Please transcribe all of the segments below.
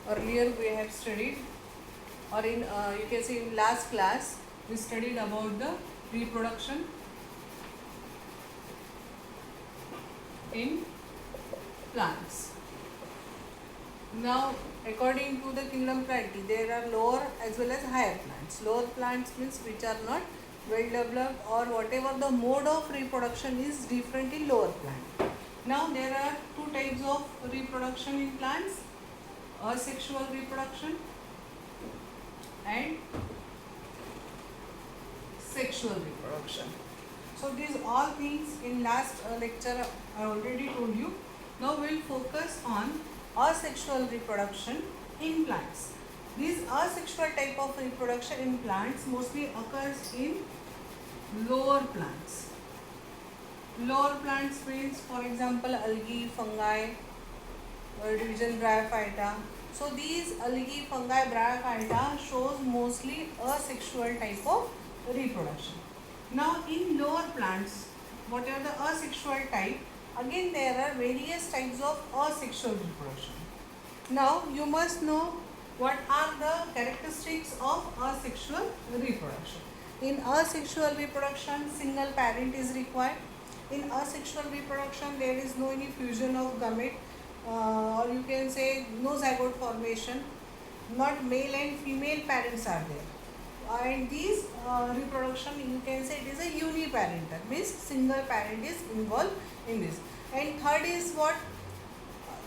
earlier we have studied, or in you can say in last class we studied about the reproduction in plants. Now, according to the kingdom priority, there are lower as well as higher plants. Lower plants means which are not well developed, or whatever the mode of reproduction is different in lower plant. Now, there are two types of reproduction in plants: asexual reproduction and sexual reproduction. So these all things in last lecture I already told you. Now we will focus on asexual reproduction in plants. This asexual type of reproduction in plants mostly occurs in lower plants. Lower plants means, for example, algae, fungi, division Bryophyta. So these algae, fungi, Bryophyta shows mostly asexual type of reproduction. Now in lower plants, what are the asexual type? Again there are various types of asexual reproduction. Now you must know what are the characteristics of asexual reproduction. In asexual reproduction, single parent is required. In asexual reproduction, there is no any fusion of gamete, or you can say no zygote formation. Not male and female parents are there. And these reproduction, you can say it is a uniparental, means single parent is involved in this. And third is what?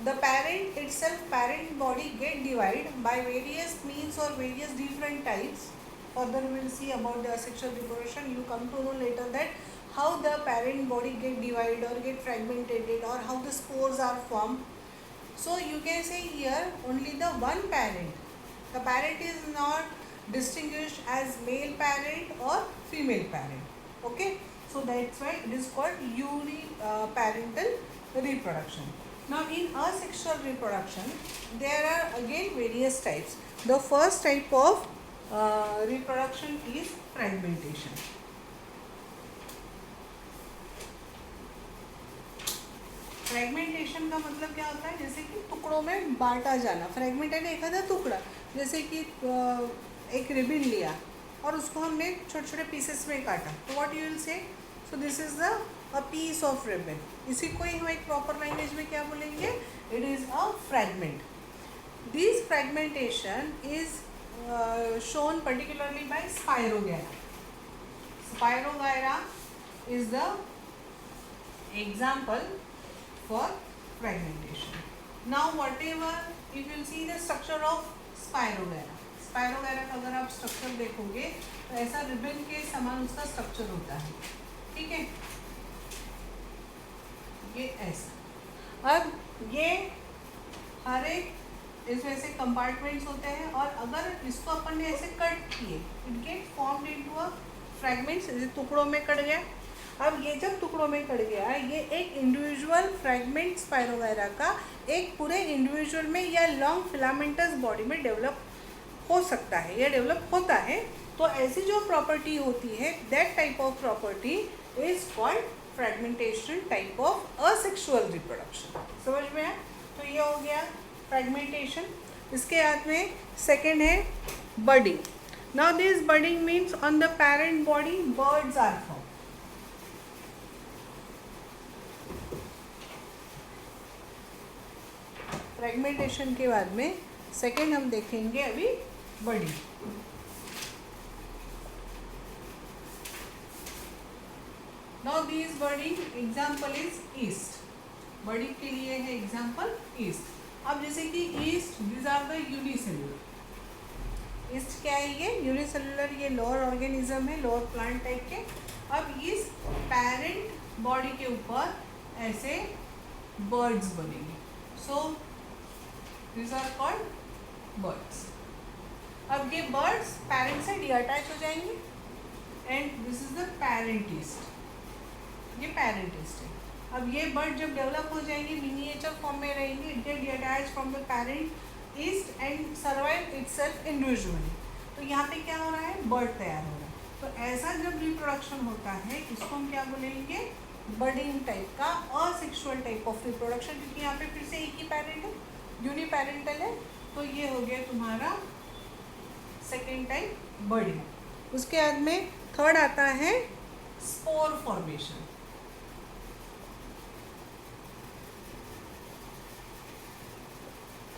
The parent itself, parent body get divided by various means or various different types. Further we will see about the asexual reproduction. You come to know later that how the parent body get divided or get fragmented, or how the spores are formed. So you can say here only the one parent. The parent is not distinguished as male parent or female parent. Okay, so that's why it is called uniparental reproduction. Now in asexual reproduction, there are again various types. The first type of reproduction is fragmentation. Fragmentation का मतलब क्या होता है? जैसे कि टुकड़ों में बांटा जाना. फ्रेगमेंट है एखादा टुकड़ा, जैसे कि एक रिबन लिया और उसको हमने छोटे छोटे पीसेस में काटा, तो what you will say? So this is a piece of ribbon. इसी को ही हम एक प्रॉपर लैंग्वेज में क्या बोलेंगे? It is a fragment. This fragmentation is shown particularly by spirogyra. Spirogyra is the example for fragmentation. Now whatever, if you see the structure of Spirogyra, Spirogyra का अगर आप स्ट्रक्चर देखोगे तो ऐसा रिबन के समान उसका स्ट्रक्चर होता है. ठीक है, ये ऐसा. अब ये हर एक इसमें से कंपार्टमेंट्स होते हैं, और अगर इसको अपन ने ऐसे कट किए, it get formed into a fragments. टुकड़ों में कट गया. अब ये जब टुकड़ों में कट गया, ये एक इंडिविजुअल फ्रैगमेंट स्पायरोगैरा का एक पूरे इंडिविजुअल में या लॉन्ग फिलामेंटस बॉडी में डेवलप हो सकता है या डेवलप होता है. तो ऐसी जो प्रॉपर्टी होती है, that type of property is called fragmentation type of asexual reproduction. समझ में आया? तो ये हो गया फ्रैगमेंटेशन. इसके बाद में सेकेंड है budding. Now this budding means on the parent body birds are form. Fragmentation के बाद में सेकेंड हम देखेंगे अभी budding. Now this budding example is yeast. Budding के लिए है एग्जाम्पल ईस्ट. अब जैसे कि yeast, this are the unicellular. Yeast क्या है? ये यूनिसेल्युलर, ये लोअर ऑर्गेनिज्म है, लोअर प्लांट टाइप के. अब इस पेरेंट बॉडी के ऊपर ऐसे बर्ड्स बनेंगे. सो these are called birds. अब ये birds parent से डिअटैच हो जाएंगे, and this is the parentist. ये parentist है. अब ये bird जब डेवलप हो जाएंगे, मिनिएचर फॉर्म में रहेंगे, it get detached from the parentist and survive itself individually. तो यहाँ पे क्या हो रहा है? बर्ड तैयार हो रहा है. तो ऐसा जब रिप्रोडक्शन होता है, इसको हम क्या बोलेंगे? बडिंग टाइप का असेक्सुअल टाइप ऑफ रिप्रोडक्शन. क्योंकि यहाँ पे फिर से एक ही पेरेंट है, यूनिपेरेंटल है. तो ये हो गया तुम्हारा सेकेंड टाइप बर्डिंग। उसके बाद में थर्ड आता है स्पोर फॉर्मेशन।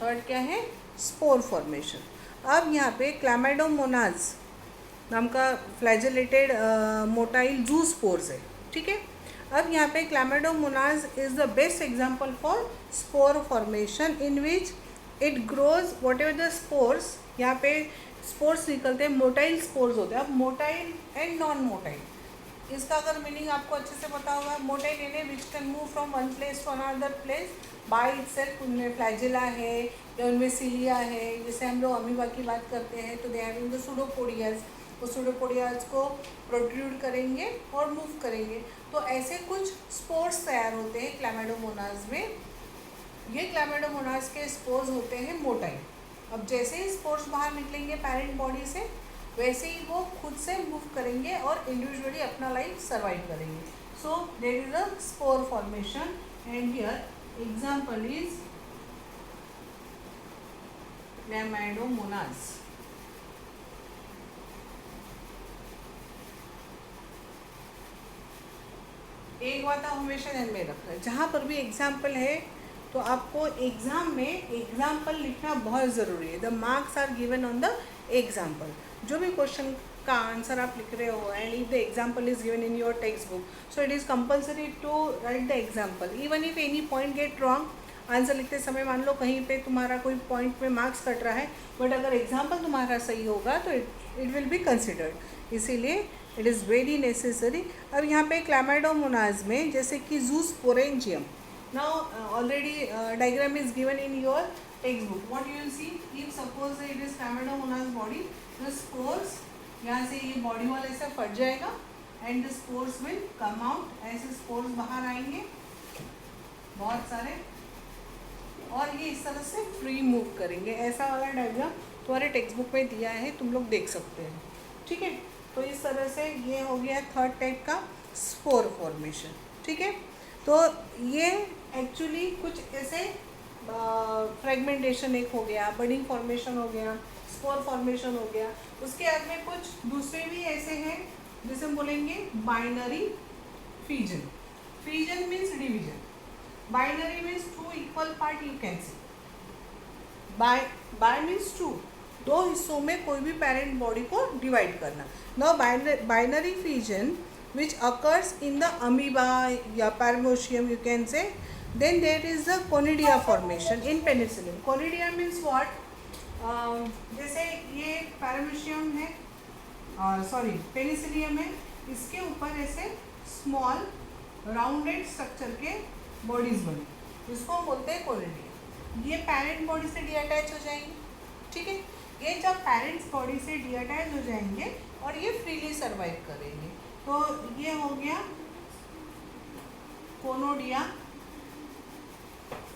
थर्ड क्या है? Spore formation. अब यहाँ पे क्लैमाइडोमोनाज नाम का फ्लैजेलेटेड मोटाइल जू स्पोर्स है, ठीक है। अब यहाँ पे Chlamydomonas is the best example for spore formation in which it grows whatever the spores. यहाँ पे स्पोर्स निकलते हैं, मोटाइल स्पोर्स होते हैं। अब मोटाइल एंड नॉन मोटाइल, इसका अगर मीनिंग आपको अच्छे से पता होगा, मोटाइल यानी which can move from one place to another place by itself. उनमें फ्लैजेला है या उनमें सीलिया है। जैसे हम लोग अमीबा की बात करते हैं तो दे हैविंग द सूडोपोडियाज, वो सूडोपोडियाज को प्रोट्रूड करेंगे और मूव करेंगे। तो ऐसे कुछ स्पोर्स तैयार होते हैं क्लैमाइडोमोनाज में। ये क्लैमाइडोमोनाज के स्पोर्स होते हैं मोटाइल। अब जैसे ही स्पोर्स बाहर निकलेंगे पेरेंट बॉडी से, वैसे ही वो खुद से मूव करेंगे और इंडिविजुअली अपना लाइफ सर्वाइव करेंगे। So there is a spore formation and here example is Chlamydomonas. एक बात आप हमेशा ध्यान में रखना, जहाँ पर भी एग्जाम्पल है तो आपको एग्ज़ाम में एग्जाम्पल लिखना बहुत ज़रूरी है। The marks are given on the example. जो भी क्वेश्चन का आंसर आप लिख रहे हो and if the example is given in your textbook, so it is compulsory to write the example even if any point get wrong. Answer लिखते समय मान लो कहीं पे तुम्हारा कोई पॉइंट में मार्क्स कट रहा है, बट अगर एग्जाम्पल तुम्हारा सही होगा तो इट विल बी कंसिडर्ड। इसीलिए इट इज़ वेरी नेसेसरी। अब यहाँ पे क्लैमाइडोमोनाज में जैसे कि जूस्पोरेंजियम, now already diagram is given in your textbook. What you will see, if suppose it is Chlamydomonas body, the spores यहाँ से ये बॉडी वाले ऐसे फट जाएगा and the spores will come out। ऐसे spores बाहर आएंगे बहुत सारे और ये इस तरह से फ्री मूव करेंगे। ऐसा वाला डायग्राम तुम्हारे टेक्स्ट बुक में दिया है, तुम लोग देख सकते हैं, ठीक है। तो इस तरह से ये हो गया थर्ड टाइप का स्पोर फॉर्मेशन, ठीक है। तो ये एक्चुअली कुछ ऐसे फ्रेगमेंटेशन एक हो गया, बडिंग फॉर्मेशन हो गया, स्पोर फॉर्मेशन हो गया। उसके बाद में कुछ दूसरे भी ऐसे हैं जिसे हम बोलेंगे binary fusion. Fusion means division, binary means two equal part. You can see by means two, दो हिस्सों में कोई भी पेरेंट बॉडी को डिवाइड करना। Now binary fusion which occurs in the amoeba या paramecium you can say. Then there is the conidia formation in penicillium. Conidia means what? जैसे ये paramecium है, सॉरी पेनिसिलियम है, इसके ऊपर ऐसे स्मॉल राउंडेड स्ट्रक्चर के बॉडीज बने, इसको हम बोलते हैं कोनिडिया। ये पेरेंट बॉडी से डीअटैच हो जाएंगे, ठीक है। ये जब पेरेंट्स बॉडी से डीअटैच हो जाएंगे और ये फ्रीली सर्वाइव करेंगे। तो ये हो गया कोनोडिया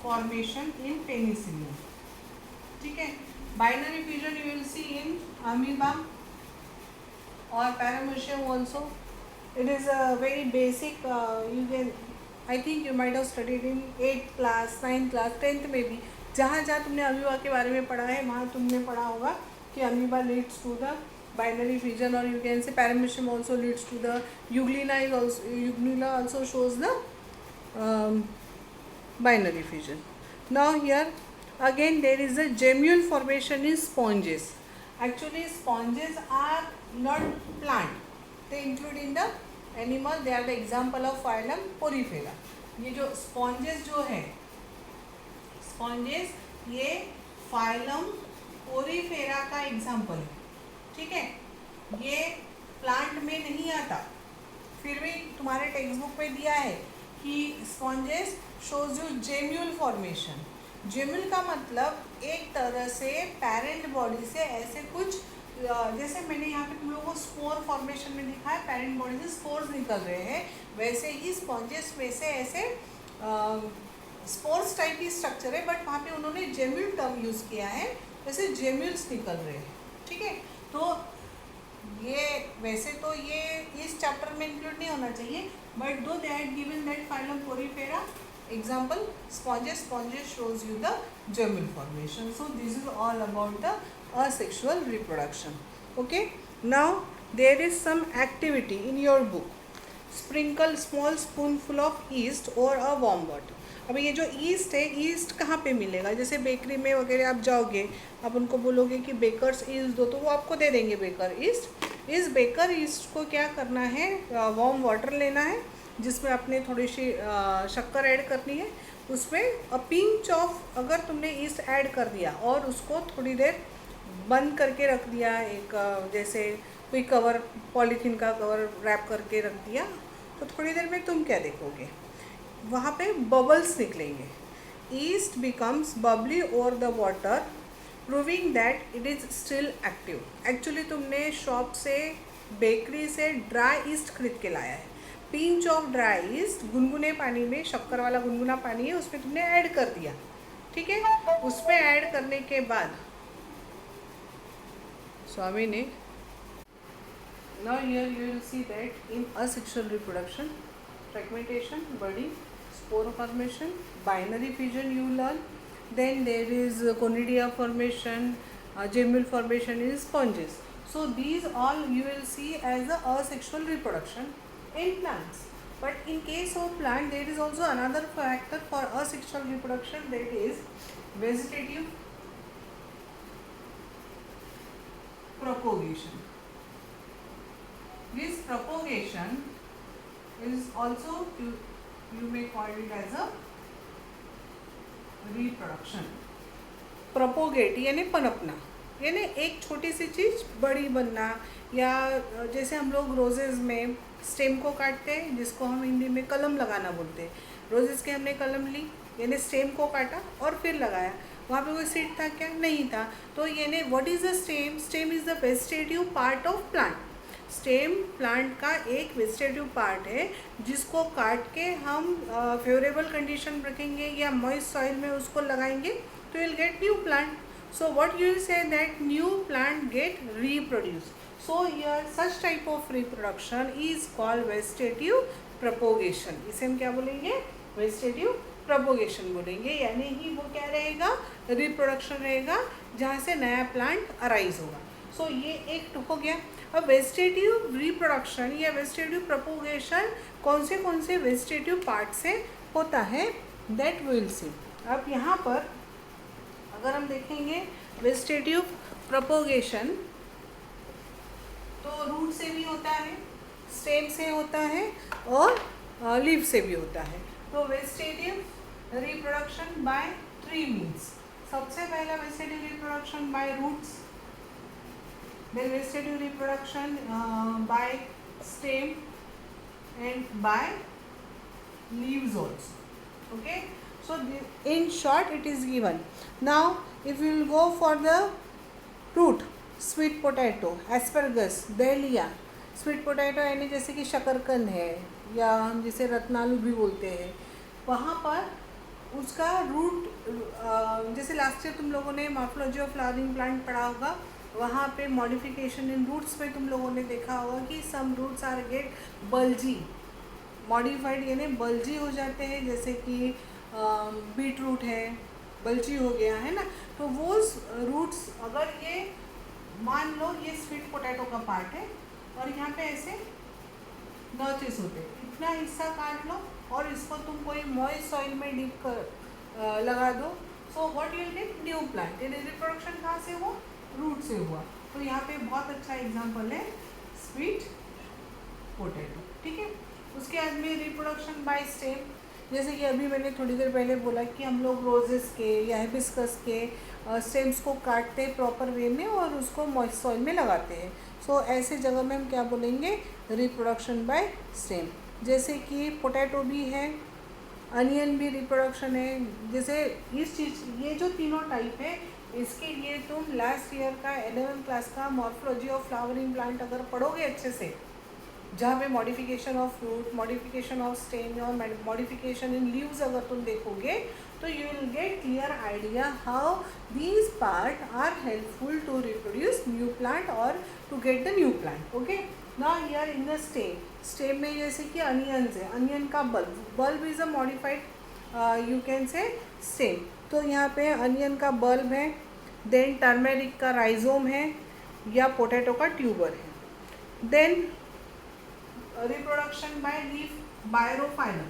फॉर्मेशन इन पेनिसिलियम, ठीक है। Binary fusion you will see in amoeba और paramecium also. It is a very basic, you can, I think you might have studied in 8th class, 9th class, 10th में भी। जहाँ जहाँ तुमने अमीबा के बारे में पढ़ा है वहाँ तुमने पढ़ा होगा कि amoeba leads to the binary fusion, or you can say paramecium also leads to the euglena is also, euglena also shows the binary fusion. Now here again there is a gemule formation in sponges. Actually sponges are not plant, they include in the animal, they are the example of phylum Porifera. ये जो sponges जो है, sponges ये phylum Porifera का example है, ठीक है। ये प्लांट में नहीं आता, फिर भी तुम्हारे टेक्स्ट बुक में दिया है कि sponges shows you gemmule formation. Gemmule का मतलब एक तरह से पेरेंट बॉडी से ऐसे कुछ, जैसे मैंने यहाँ पे तुम लोगों को स्पोर फॉर्मेशन में दिखा है, पेरेंट बॉडी से स्पोर्स निकल रहे हैं, वैसे ही स्पॉन्जेस में से ऐसे स्पोर्स टाइप की स्ट्रक्चर है, बट वहाँ पे उन्होंने जेम्यूल टर्म यूज़ किया है, वैसे जेम्यूल्स निकल रहे हैं, ठीक है। तो ये वैसे तो ये इस चैप्टर में इंक्लूड नहीं होना चाहिए, बट दो they had given that phylum Porifera Example, sponges. Sponges shows you the germinal formation. So this is all about the asexual reproduction. Okay. Now there is some activity in your book. Sprinkle small spoonful of yeast or a warm water. अब ये जो east है, east कहाँ पे मिलेगा? जैसे bakery में वगैरह आप जाओगे, आप उनको बोलोगे कि बेकर्स ईस्ट दो, तो वो आपको दे देंगे बेकर ईस्ट। इस बेकर ईस्ट को क्या करना है, वार्म वाटर लेना है जिसमें आपने थोड़ी सी शक्कर ऐड करनी है। उसमें अ पिंच ऑफ, अगर तुमने ईस्ट ऐड कर दिया और उसको थोड़ी देर बंद करके रख दिया, एक जैसे कोई कवर, पॉलीथीन का कवर रैप करके रख दिया, तो थोड़ी देर में तुम क्या देखोगे, वहाँ पे बबल्स निकलेंगे। East becomes Babli over the water, proving that it is still active. Actually तुमने शॉप से, बेकरी से ड्राई ईस्ट खरीद के लाया है। पिंच ऑफ ड्राई ईस्ट गुनगुने पानी में, शक्कर वाला गुनगुना पानी है, उसमें तुमने ऐड कर दिया, ठीक है। उसमें ऐड करने के बाद स्वामी ने, now here you will see that in asexual reproduction, fragmentation, budding, spore formation, binary fission you learn, then there is conidia formation, germinal formation in sponges. So these all you will see as the asexual reproduction in plants. But in case of plant, there is also another factor for asexual reproduction, that is vegetative propagation. This propagation is also, you may call it as a reproduction. Propagate यानी पनपना, यानी एक छोटी सी चीज़ बड़ी बनना, या जैसे हम लोग रोजेज़ में स्टेम को काटते हैं, जिसको हम हिंदी में कलम लगाना बोलते हैं। रोजेज़ के हमने कलम ली, यानी स्टेम को काटा और फिर लगाया, वहाँ पे कोई सीड था क्या? नहीं था। तो यानी what is the stem? Stem is the vegetative part of plant. Stem plant का एक वेजिटेटिव पार्ट है, जिसको काट के हम फेवरेबल कंडीशन रखेंगे या मॉइस्ट सॉइल में उसको लगाएंगे, तो will get new plant. So what you will say that new plant get reproduced. So here such type of reproduction is called vegetative propagation. इसे हम क्या बोलेंगे? Vegetative propagation बोलेंगे, यानी कि वो क्या रहेगा? Reproduction रहेगा, जहाँ से नया plant arise होगा. So ये एक हो गया. अब vegetative reproduction या vegetative propagation कौन से vegetative part से होता है, that we will see. अब यहाँ पर अगर हम देखेंगे वेजिटेटिव प्रोपोगेशन, तो रूट से भी होता है, स्टेम से होता है और लीफ से भी होता है. तो वेजिटेटिव रिप्रोडक्शन बाय 3 मीन्स. सबसे पहला vegetative reproduction by roots, then vegetative reproduction by stem and by leaves also. Okay, so in short it is given. Now if we will go for the root, sweet potato, asparagus, dahlia. Sweet potato यानी जैसे कि शकरकंद है, या हम जिसे रत्नालू भी बोलते हैं, वहाँ पर उसका रूट, जैसे लास्ट ईयर तुम लोगों ने मॉर्फोलॉजी ऑफ फ्लावरिंग प्लांट पढ़ा होगा, वहाँ पे मॉडिफिकेशन इन रूट्स में तुम लोगों ने देखा होगा कि some roots are get bulgy, modified यानी बल्जी हो जाते हैं, जैसे कि बीट रूट है, बल्जी हो गया है ना. तो वो रूट्स, अगर ये मान लो ये स्वीट पोटैटो का पार्ट है और यहाँ पे ऐसे नॉचेस होते हैं, इतना हिस्सा काट लो और इसको तुम कोई मॉइस्ट सॉइल में डीप कर लगा दो. So what you will gate? New plant. यानी रिप्रोडक्शन कहाँ से हुआ? रूट से हुआ. तो यहाँ पे बहुत अच्छा एग्जाम्पल है स्वीट पोटैटो. ठीक है. उसके बाद में रिप्रोडक्शन बाय स्टेम, जैसे कि अभी मैंने थोड़ी देर पहले बोला कि हम लोग रोजेस के या हिबिस्कस के स्टेम्स को काटते हैं प्रॉपर वे में और उसको मॉइस्ट सॉइल में लगाते हैं. सो ऐसे जगह में हम क्या बोलेंगे? Reproduction by stem. जैसे कि पोटैटो भी है, अनियन भी रिप्रोडक्शन है. जैसे इस चीज़, ये जो तीनों टाइप है, इसके लिए तुम लास्ट ईयर का 11th क्लास का मॉर्फोलॉजी ऑफ फ्लावरिंग प्लांट अगर पढ़ोगे अच्छे से, जहाँ पे modification of fruit, modification of stem और मॉडिफिकेशन इन लीव्स अगर तुम देखोगे, तो you will get clear idea how these part are helpful to reproduce new plant और to get the new plant. Okay, now here in the stem में जैसे कि onions है, अनियन का bulb is a modified you can say same. तो यहाँ पे onion का बल्ब है, देन टर्मेरिक का राइजोम है या पोटैटो का ट्यूबर है। Then reproduction by leaf bryophyllum.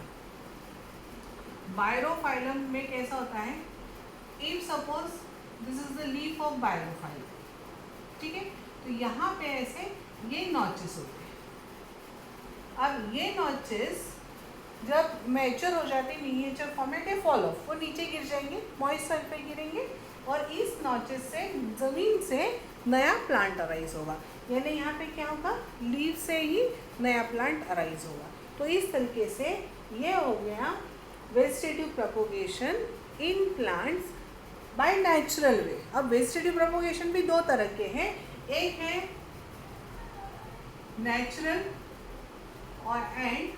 Bryophyllum में कैसा होता है, if suppose this is the leaf of bryophyllum, ठीक है, तो यहाँ पे ऐसे ये नॉचेस होते हैं। अब ये नॉचेस जब मैच्योर हो जाते हैं मिनिएचर फॉर्म में, दे फॉल ऑफ, वो नीचे गिर जाएंगे, मॉइस्ट सॉइल पे गिरेंगे और इस नॉचेस से ज़मीन से नया प्लांट अराइज होगा। यानी यहाँ पे क्या होगा, लीफ से ही नया प्लांट अराइज होगा। तो इस तरीके से ये हो गया vegetative propagation in plants by natural way. अब वेजिटेटिव प्रोपोगेशन भी दो तरह के हैं, एक है नेचुरल और एंड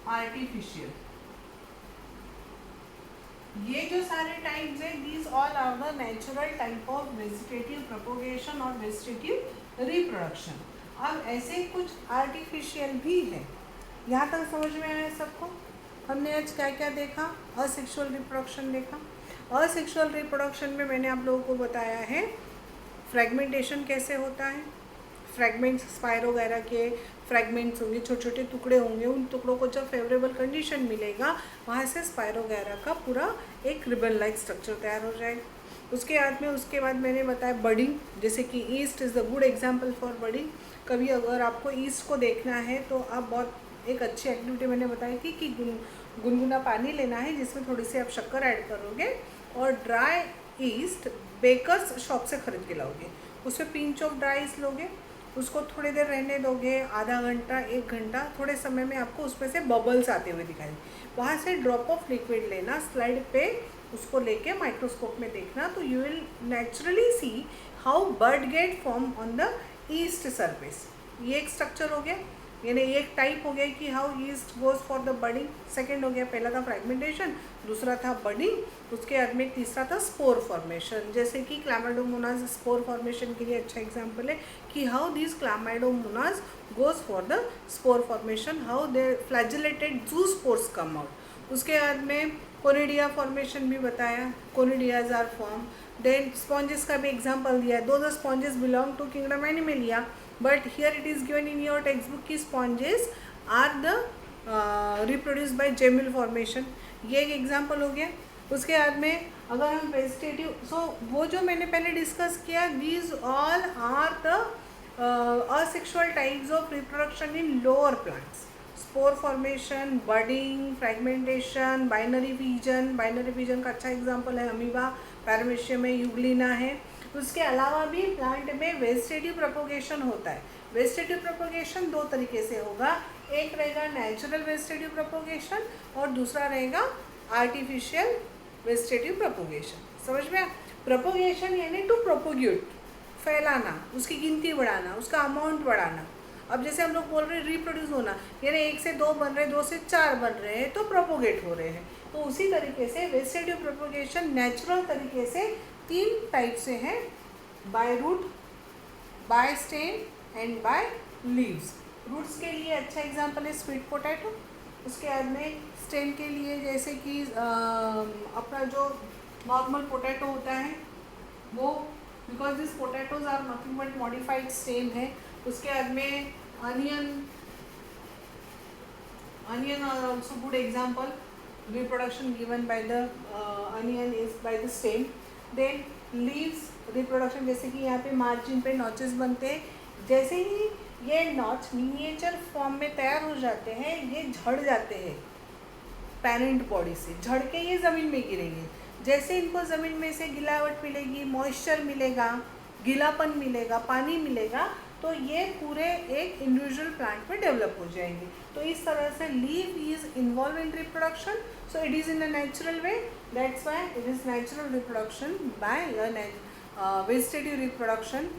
आर्टिफिशियल। ये जो सारे टाइप्स हैं, these all are the natural type of vegetative propagation और वेजिटेटिव रिप्रोडक्शन। अब ऐसे कुछ आर्टिफिशियल भी है। यहाँ तक समझ में आया सबको? हमने आज क्या क्या देखा? असेक्सुअल रिप्रोडक्शन देखा। असेक्सुअल रिप्रोडक्शन में मैंने आप लोगों को बताया है फ्रेगमेंटेशन कैसे होता है। फ्रैगमेंट्स स्पाइरो वगैरह के फ्रैगमेंट्स होंगे, छोटे छोटे टुकड़े होंगे, उन टुकड़ों को जब फेवरेबल कंडीशन मिलेगा वहाँ से स्पाइरो वगैरह का पूरा एक रिबन लाइक स्ट्रक्चर तैयार हो जाएगा। उसके बाद मैंने बताया बडिंग, जैसे कि east is the good example for budding. कभी अगर आपको ईस्ट को देखना है तो आप बहुत एक अच्छी एक्टिविटी मैंने बताई थी कि गुनगुना पानी लेना है जिसमें थोड़ी सी आप शक्कर ऐड करोगे और ड्राई ईस्ट बेकर्स शॉप से खरीद के लाओगे, उसमें पिंच ऑफ ड्राई ईस्ट लोगे, उसको थोड़ी देर रहने दोगे, आधा घंटा 1 घंटा, थोड़े समय में आपको उसमें से बबल्स आते हुए दिखाई, वहाँ से ड्रॉप ऑफ लिक्विड लेना, स्लाइड पे उसको लेके माइक्रोस्कोप में देखना, तो you will naturally see how bud get form on the yeast surface. ये एक स्ट्रक्चर हो गया, यानी एक टाइप हो गया कि how east goes for the budding. Second हो गया, पहला था फ्रैगमेंटेशन, दूसरा था बडिंग, उसके बाद में तीसरा था स्पोर फॉर्मेशन। जैसे कि क्लामाइडोमोनास स्पोर फॉर्मेशन के लिए अच्छा एग्जांपल है कि how this chlamydomonas goes for the spore formation, how they flagellated zoospores come out. उसके बाद में कोनिडिया फॉर्मेशन भी बताया, conidias are form. Then sponges का भी एग्जाम्पल दिया है, though the sponges belong to kingdom animalia, but here it is given in your textbook कि sponges are the reproduced by gemmal formation। ये एक एग्जाम्पल हो गया। उसके बाद में अगर हम वेजिटेटिव, वो जो मैंने पहले डिस्कस किया, these all are the asexual types of reproduction in lower plants। Spore formation, budding, fragmentation, binary vision का अच्छा एग्जाम्पल है अमीबा, पैरामीशियम में यूग्लिना है। उसके अलावा भी प्लांट में वेजिटेटिव प्रोपोगेशन होता है। वेजिटेटिव प्रोपोगेशन दो तरीके से होगा, एक रहेगा नेचुरल वेजिटेटिव प्रोपोगेशन और दूसरा रहेगा आर्टिफिशियल वेजिटेटिव प्रोपोगेशन। समझ में? प्रोपोगेशन यानी टू प्रोपोग्यूट, फैलाना, उसकी गिनती बढ़ाना, उसका अमाउंट बढ़ाना। अब जैसे हम लोग बोल रहे हैं रिप्रोड्यूस होना, यानी 1 से 2 बन रहे, 2 से 4 बन रहे हैं तो प्रोपोगेट हो रहे हैं। तो उसी तरीके से वेजिटेटिव प्रोपोगेशन नेचुरल तरीके से 3 टाइप से हैं, by root, by stem and by leaves. Roots के लिए अच्छा एग्जांपल है स्वीट पोटैटो। उसके बाद में स्टेम के लिए जैसे कि अपना जो नॉर्मल पोटैटो होता है वो, because this potatoes are nothing but modified stem है। उसके बाद में onion are also good example, reproduction given by the onion is by the stem. Then leaves reproduction, जैसे कि यहाँ पे मार्जिन पे नॉचेस बनते हैं, जैसे ही ये नॉच मिनिएचर फॉर्म में तैयार हो जाते हैं ये झड़ जाते हैं पेरेंट बॉडी से, झड़ के ये ज़मीन में गिरेंगे। जैसे इनको ज़मीन में से गिलावट मिलेगी, मॉइस्चर मिलेगा, गीलापन मिलेगा, पानी मिलेगा, तो ये पूरे एक इंडिविजुअल प्लांट में डेवलप हो जाएंगे। तो इस तरह से leaf is involve in reproduction, so it is in a natural way, that's why it is natural reproduction by vegetative reproduction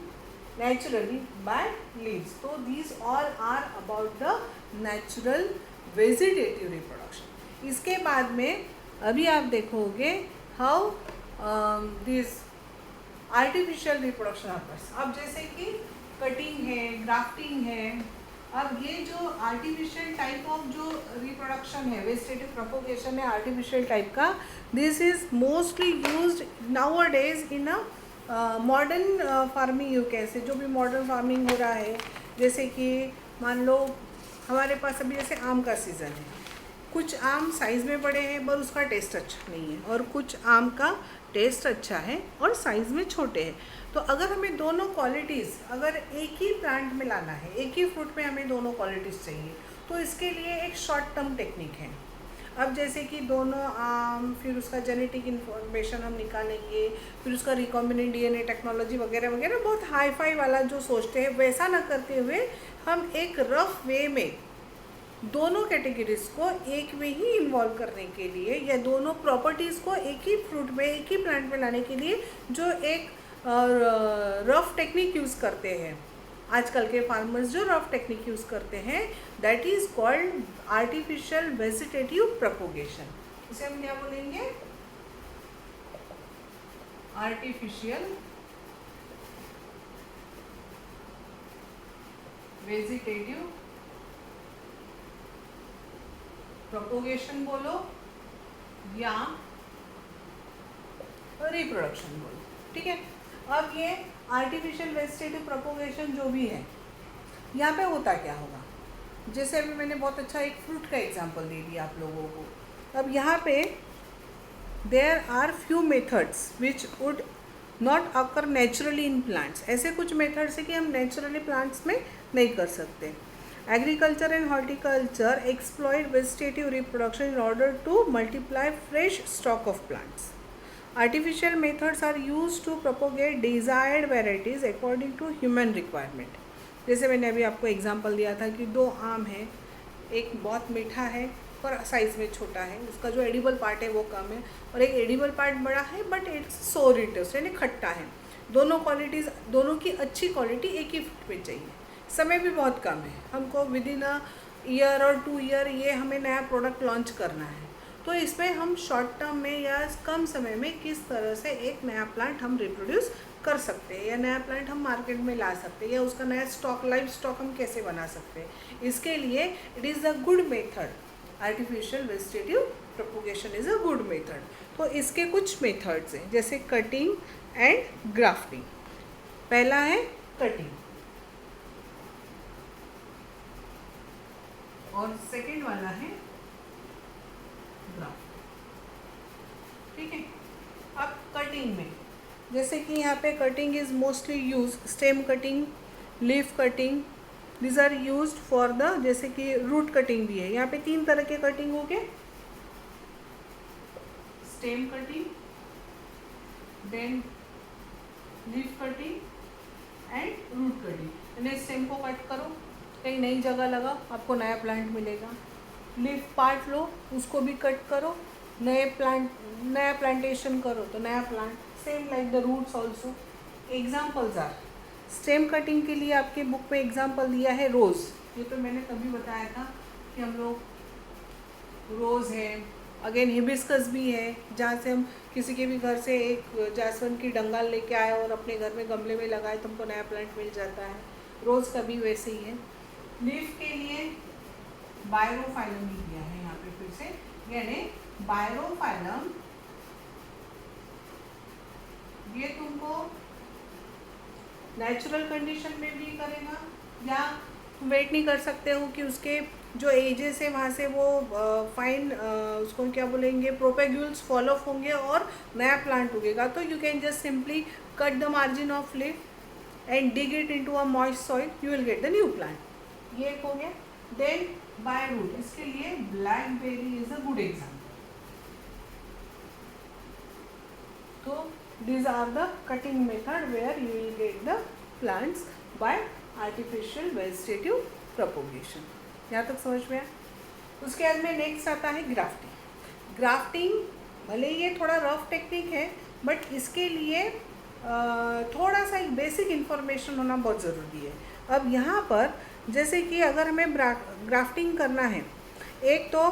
naturally by leaves। So these all are about the natural vegetative reproduction। इसके बाद में अभी आप देखोगे how this artificial reproduction occurs। अब जैसे कि cutting है, ग्राफ्टिंग है, अब ये जो आर्टिफिशियल टाइप ऑफ जो रिप्रोडक्शन है, वेजिटेटिव प्रोपोगेशन है आर्टिफिशियल टाइप का, this is mostly used now a days in a modern farming. You कैसे जो भी मॉडर्न फार्मिंग हो रहा है, जैसे कि मान लो हमारे पास अभी जैसे आम का सीज़न है, कुछ आम साइज़ में बड़े हैं पर उसका टेस्ट अच्छा नहीं है, और कुछ आम का टेस्ट अच्छा है और साइज़ में छोटे हैं। तो अगर हमें दोनों क्वालिटीज़ अगर एक ही प्लांट में लाना है, एक ही फ्रूट में हमें दोनों क्वालिटीज़ चाहिए, तो इसके लिए एक शॉर्ट टर्म टेक्निक है। अब जैसे कि दोनों आम, फिर उसका जेनेटिक इन्फॉर्मेशन हम निकालेंगे, फिर उसका रिकॉम्बिनेंट डीएनए टेक्नोलॉजी वगैरह वगैरह, बहुत हाई फाई वाला जो सोचते हैं वैसा ना करते हुए हम एक रफ वे में दोनों कैटेगरीज को एक में ही इन्वॉल्व करने के लिए, या दोनों प्रॉपर्टीज़ को एक ही फ्रूट में, एक ही प्लांट में लाने के लिए जो एक रफ टेक्निक यूज़ करते हैं, आजकल के फार्मर्स जो रफ टेक्निक यूज़ करते हैं, that is called artificial vegetative propagation. इसे हम क्या बोलेंगे? आर्टिफिशियल वेजिटेटिव प्रोपोगेशन बोलो या रिप्रोडक्शन बोलो, ठीक है। अब ये आर्टिफिशियल वेजिटेटिव प्रोपोगेशन जो भी है, यहाँ पे होता क्या होगा, जैसे अभी मैंने बहुत अच्छा एक फ्रूट का एग्जांपल दे दिया आप लोगों को। अब यहाँ पे there are few methods which would not occur naturally in plants. ऐसे कुछ मेथड्स है कि हम नेचुरली प्लांट्स में नहीं कर सकते। Agriculture and horticulture exploit vegetative reproduction in order to multiply fresh stock of plants. Artificial methods are used to propagate desired varieties according to human requirement। जैसे मैंने अभी आपको एग्जांपल दिया था कि दो आम हैं, एक बहुत मीठा है और साइज़ में छोटा है, उसका जो एडिबल पार्ट है वो कम है, और एक एडिबल पार्ट बड़ा है बट इट्स सोर इटस, यानी खट्टा है। दोनों क्वालिटीज़, दोनों की अच्छी क्वालिटी एक ही फ्रूट में चाहिए। समय भी बहुत कम है, हमको विद इन अ ईयर और 2 ईयर ये हमें नया प्रोडक्ट लॉन्च करना है। तो इसमें हम शॉर्ट टर्म में या कम समय में किस तरह से एक नया प्लांट हम रिप्रोड्यूस कर सकते हैं, या नया प्लांट हम मार्केट में ला सकते हैं, या उसका नया स्टॉक, लाइव स्टॉक हम कैसे बना सकते हैं, इसके लिए it is a good method. Artificial vegetative propagation is a good method. तो इसके कुछ मेथड्स हैं, जैसे कटिंग एंड ग्राफ्टिंग। पहला है कटिंग और सेकेंड वाला है ग्राफ्ट, ठीक है। अब कटिंग में जैसे कि यहाँ पे cutting is mostly use stem cutting, leaf cutting, these are used for the, जैसे कि रूट कटिंग भी है। यहाँ पे 3 तरह के कटिंग हो गए, stem cutting, then leaf cutting and root cutting. यानी स्टेम को कट करो, कहीं नई जगह लगाओ, आपको नया प्लांट मिलेगा। लीफ पार्ट लो, उसको भी कट करो, नया प्लांटेशन करो तो नया plant. Same like the roots also. Examples are, stem cutting के लिए आपके बुक में एग्जाम्पल दिया है रोज़। ये तो मैंने तभी बताया था कि हम लोग रोज़ है, अगेन हिबिस्कस भी है, जहाँ से हम किसी के भी घर से एक जासवंत की डंगाल लेके आए और अपने घर में गमले में लगाए तो हमको नया प्लांट मिल जाता है। रोज़ का भी वैसे ही है। लीफ के लिए बायरोफाइलम ही दिया है यहाँ पे फिर से, यानी बायरोफाइलम ये तुमको नेचुरल कंडीशन में भी करेगा, या वेट नहीं कर सकते हो कि उसके जो एजेस है वहाँ से वो फाइन उसको क्या बोलेंगे, प्रोपेग्यूल्स फॉल ऑफ होंगे और नया प्लांट उगेगा, तो you can just simply cut the margin of leaf and dig it into a moist soil, you will gate the new plant. ये एक हो गया। देन बाय रूट, इसके लिए blackberry is a good example. तो these are the cutting method where you will get the plants by artificial vegetative propagation। यहाँ तक समझ में आया? उसके बाद में नेक्स्ट आता है ग्राफ्टिंग। ग्राफ्टिंग भले ये थोड़ा रफ टेक्निक है बट इसके लिए थोड़ा सा एक बेसिक इन्फॉर्मेशन होना बहुत ज़रूरी है। अब यहाँ पर जैसे कि अगर हमें ग्राफ्टिंग करना है, एक तो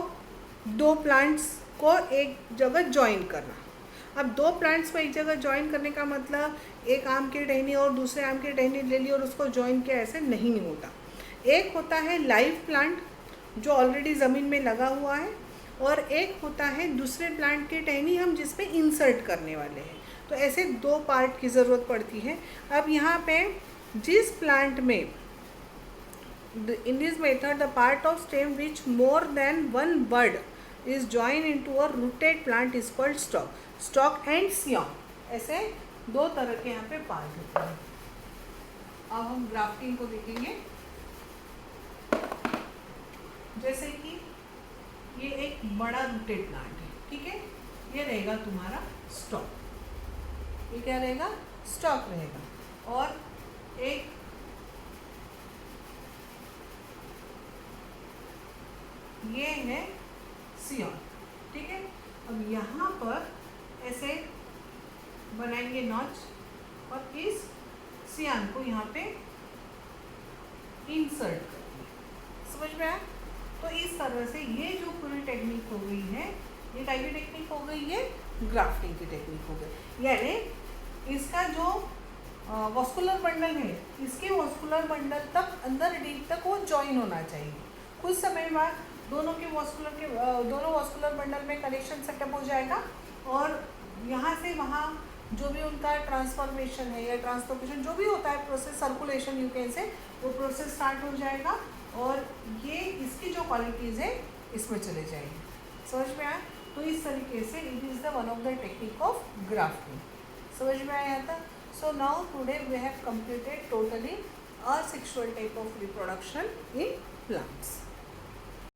2 प्लांट्स को एक जगह ज्वाइन करना। अब 2 प्लांट्स को एक जगह ज्वाइन करने का मतलब एक आम की टहनी और दूसरे आम की टहनी ले ली और उसको ज्वाइन किया, ऐसे नहीं होता। एक होता है लाइव प्लांट जो ऑलरेडी ज़मीन में लगा हुआ है, और एक होता है दूसरे प्लांट के टहनी हम जिस पे इंसर्ट करने वाले हैं। तो ऐसे दो पार्ट की ज़रूरत पड़ती है। अब यहाँ पे जिस प्लांट में in this method the part of stem which more than one bud is joined into a rooted plant is called stalk. Stalk and scion, ऐसे दो तरह के यहाँ पे पार्ट होते हैं। अब हम ग्राफ्टिंग को देखेंगे। जैसे कि ये एक बड़ा रूटेड प्लांट है, ठीक है, ये रहेगा तुम्हारा स्टॉक, ये क्या रहेगा, स्टॉक रहेगा। और एक ये है सियॉन, ठीक है। अब यहाँ पर ऐसे बनाएंगे नॉच और इस सियान को यहाँ पे इंसर्ट करेंगे। समझ में आया? तो इस तरह से ये जो पूरी टेक्निक हो गई है, ये टाइप की टेक्निक हो गई, ये ग्राफ्टिंग की टेक्निक हो गई। यानी इसका जो वॉस्कुलर बंडल है, इसके वॉस्कुलर बंडल तक अंदर डीप तक वो जॉइन होना चाहिए। कुछ समय बाद दोनों वॉस्कुलर बंडल में कनेक्शन सेटअप हो जाएगा और यहाँ से वहाँ जो भी उनका ट्रांसफॉर्मेशन है या ट्रांसलोकेशन जो भी होता है प्रोसेस, सर्कुलेशन यू कैन से, वो प्रोसेस स्टार्ट हो जाएगा और ये इसकी जो क्वालिटीज़ है इसमें चले जाएंगे। समझ में आया? तो इस तरीके से it is the one of the technique of grafting. समझ में आया था? So now today we have completed totally asexual type of reproduction in plants.